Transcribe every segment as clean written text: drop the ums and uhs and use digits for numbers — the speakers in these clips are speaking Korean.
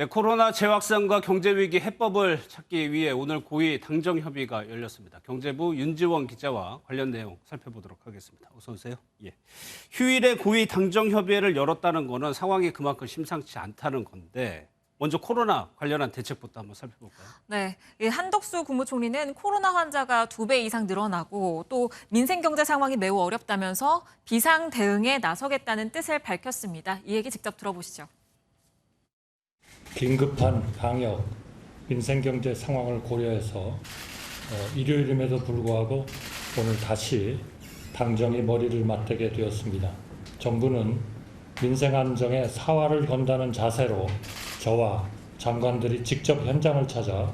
네, 코로나 재확산과 경제위기 해법을 찾기 위해 오늘 고위 당정협의가 열렸습니다. 경제부 윤지원 기자와 관련 내용 살펴보도록 하겠습니다. 어서 오세요. 예. 휴일에 고위 당정협의회를 열었다는 거는 상황이 그만큼 심상치 않다는 건데 먼저 코로나 관련한 대책부터 한번 살펴볼까요? 네, 한덕수 국무총리는 코로나 환자가 2배 이상 늘어나고 또 민생 경제 상황이 매우 어렵다면서 비상 대응에 나서겠다는 뜻을 밝혔습니다. 이 얘기 직접 들어보시죠. 긴급한 방역, 민생경제 상황을 고려해서 일요일임에도 불구하고 오늘 다시 당정이 머리를 맞대게 되었습니다. 정부는 민생 안정에 사활을 건다는 자세로 저와 장관들이 직접 현장을 찾아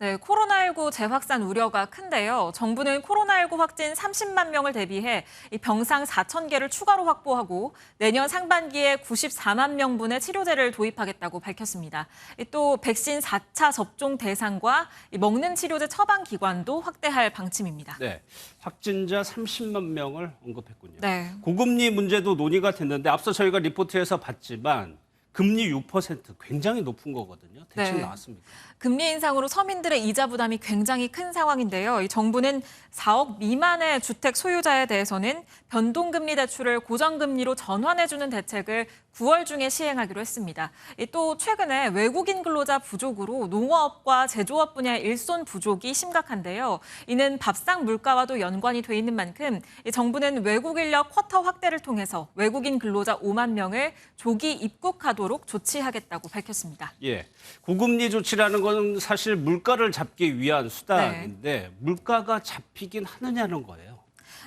네, 코로나19 재확산 우려가 큰데요. 정부는 코로나19 확진 30만 명을 대비해 병상 4,000개를 추가로 확보하고 내년 상반기에 94만 명분의 치료제를 도입하겠다고 밝혔습니다. 또 백신 4차 접종 대상과 먹는 치료제 처방 기관도 확대할 방침입니다. 네, 확진자 30만 명을 언급했군요. 네. 고금리 문제도 논의가 됐는데 앞서 저희가 리포트에서 봤지만 금리 6% 굉장히 높은 거거든요. 대책 네. 나왔습니다. 금리 인상으로 서민들의 이자 부담이 굉장히 큰 상황인데요. 이 정부는 4억 미만의 주택 소유자에 대해서는 변동금리 대출을 고정금리로 전환해주는 대책을 9월 중에 시행하기로 했습니다. 또 최근에 외국인 근로자 부족으로 농어업과 제조업 분야의 일손 부족이 심각한데요. 이는 밥상 물가와도 연관이 돼 있는 만큼 정부는 외국 인력 쿼터 확대를 통해서 외국인 근로자 5만 명을 조기 입국하도록 조치하겠다고 밝혔습니다. 예, 고금리 조치라는 건 사실 물가를 잡기 위한 수단인데 물가가 잡히긴 하느냐는 거예요.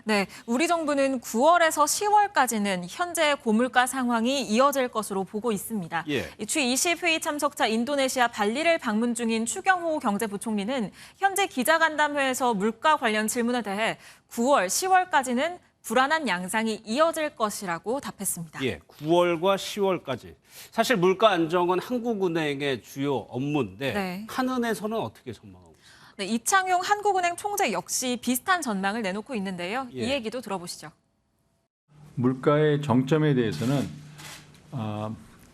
네, 우리 정부는 9월에서 10월까지는 현재 고물가 상황이 이어질 것으로 보고 있습니다. 예. G20 회의 참석차 인도네시아 발리를 방문 중인 추경호 경제부총리는 현재 기자간담회에서 물가 관련 질문에 대해 9월, 10월까지는 불안한 양상이 이어질 것이라고 답했습니다. 예, 9월과 10월까지. 사실 물가 안정은 한국은행의 주요 업무인데 네. 한은에서는 어떻게 전망하고 있습니까? 네, 이창용 한국은행 총재 역시 비슷한 전망을 내놓고 있는데요. 예. 이 얘기도 들어보시죠. 물가의 정점에 대해서는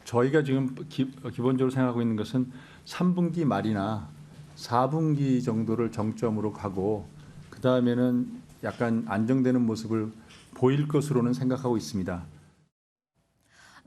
저희가 지금 기본적으로 생각하고 있는 것은 3분기 말이나 4분기 정도를 정점으로 가고 그다음에는 약간 안정되는 모습을 보일 것으로는 생각하고 있습니다.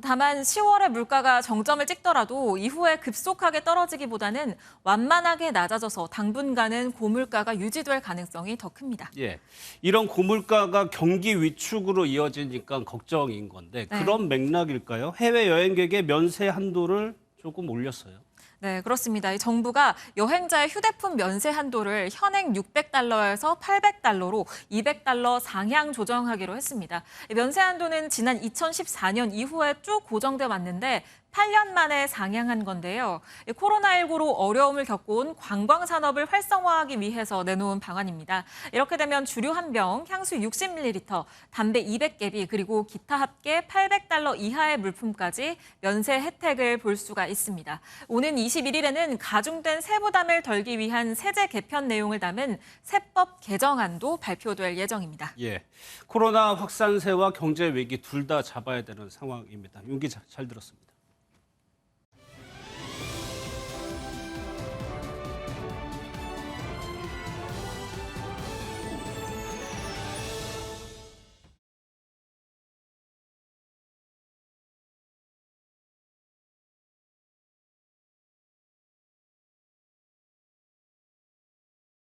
다만 10월에 물가가 정점을 찍더라도 이후에 급속하게 떨어지기보다는 완만하게 낮아져서 당분간은 고물가가 유지될 가능성이 더 큽니다. 예, 이런 고물가가 경기 위축으로 이어지니까 걱정인 건데 네. 그런 맥락일까요? 해외 여행객의 면세 한도를 조금 올렸어요. 네, 그렇습니다. 이 정부가 여행자의 휴대폰 면세 한도를 현행 600달러에서 800달러로 200달러 상향 조정하기로 했습니다. 이 면세 한도는 지난 2014년 이후에 쭉 고정돼 왔는데 8년 만에 상향한 건데요. 코로나19로 어려움을 겪어온 관광 산업을 활성화하기 위해서 내놓은 방안입니다. 이렇게 되면 주류 한 병, 향수 60ml, 담배 200개비, 그리고 기타 합계 800달러 이하의 물품까지 면세 혜택을 볼 수가 있습니다. 오는 21일에는 가중된 세부담을 덜기 위한 세제 개편 내용을 담은 세법 개정안도 발표될 예정입니다. 예, 코로나 확산세와 경제 위기 둘 다 잡아야 되는 상황입니다. 윤 기자 잘 들었습니다.